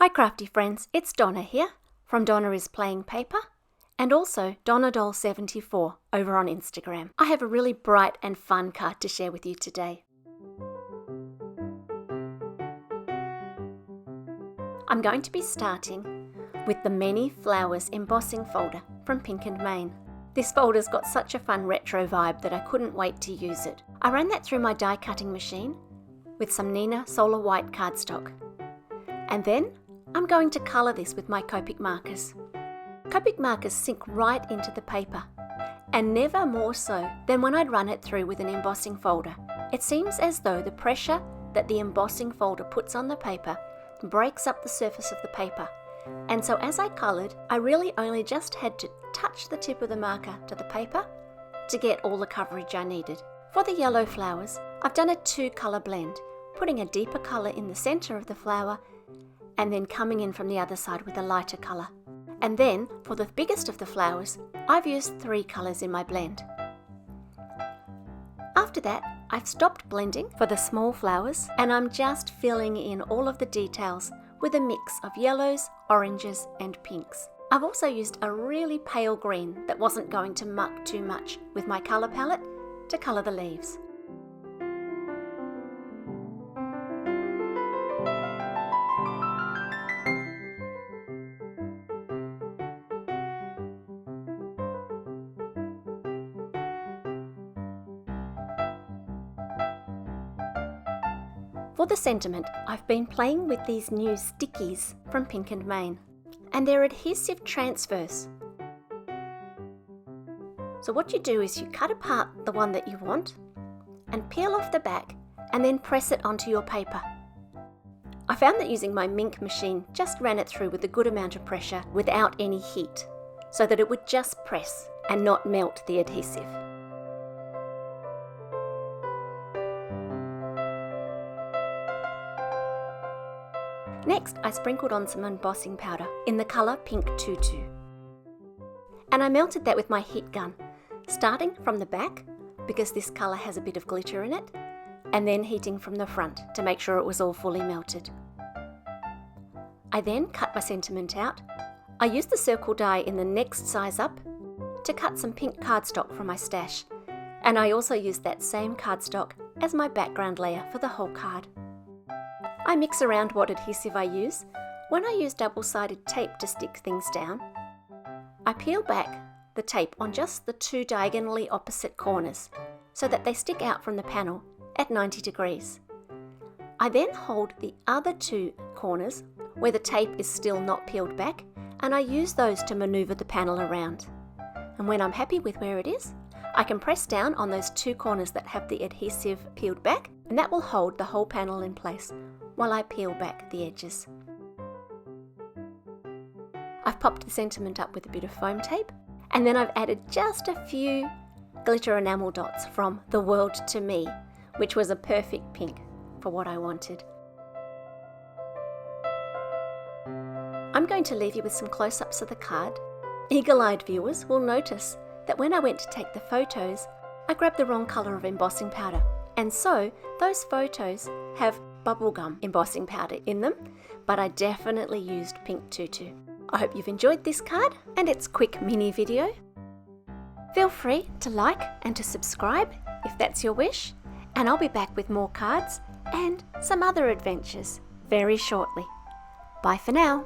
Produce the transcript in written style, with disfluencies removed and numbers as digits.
Hi crafty friends, it's Donna here from Donna is Playing Paper and also DonnaDoll74 over on Instagram. I have a really bright and fun card to share with you today. I'm going to be starting with the Many Flowers embossing folder from Pink & Main. This folder's got such a fun retro vibe that I couldn't wait to use it. I ran that through my die cutting machine with some Neenah Solar White cardstock. And then I'm going to colour this with my Copic markers. Copic markers sink right into the paper, and never more so than when I'd run it through with an embossing folder. It seems as though the pressure that the embossing folder puts on the paper breaks up the surface of the paper, and so as I coloured, I really only just had to touch the tip of the marker to the paper to get all the coverage I needed. For the yellow flowers, I've done a 2-colour blend, putting a deeper colour in the centre of the flower and then coming in from the other side with a lighter colour. And then, for the biggest of the flowers, I've used 3 colours in my blend. After that, I've stopped blending for the small flowers and I'm just filling in all of the details with a mix of yellows, oranges and pinks. I've also used a really pale green that wasn't going to muck too much with my colour palette to colour the leaves. For the sentiment, I've been playing with these new Stickies from Pink & Main, and they're adhesive transfers. So what you do is you cut apart the one that you want and peel off the back and then press it onto your paper. I found that using my Mink machine just ran it through with a good amount of pressure without any heat, so that it would just press and not melt the adhesive. Next, I sprinkled on some embossing powder in the colour Pink Tutu. And I melted that with my heat gun, starting from the back, because this colour has a bit of glitter in it, and then heating from the front to make sure it was all fully melted. I then cut my sentiment out. I used the circle die in the next size up to cut some pink cardstock from my stash, and I also used that same cardstock as my background layer for the whole card. I mix around what adhesive I use. When I use double-sided tape to stick things down, I peel back the tape on just the 2 diagonally opposite corners so that they stick out from the panel at 90 degrees. I then hold the other 2 corners where the tape is still not peeled back, and I use those to manoeuvre the panel around. And when I'm happy with where it is, I can press down on those 2 corners that have the adhesive peeled back, and that will hold the whole panel in place while I peel back the edges. I've popped the sentiment up with a bit of foam tape, and then I've added just a few glitter enamel dots from The World to Me, which was a perfect pink for what I wanted. I'm going to leave you with some close-ups of the card. Eagle-eyed viewers will notice that when I went to take the photos, I grabbed the wrong colour of embossing powder, and so those photos have bubblegum embossing powder in them, but I definitely used Pink Tutu. I hope you've enjoyed this card and its quick mini video. Feel free to like and to subscribe if that's your wish, and I'll be back with more cards and some other adventures very shortly. Bye for now.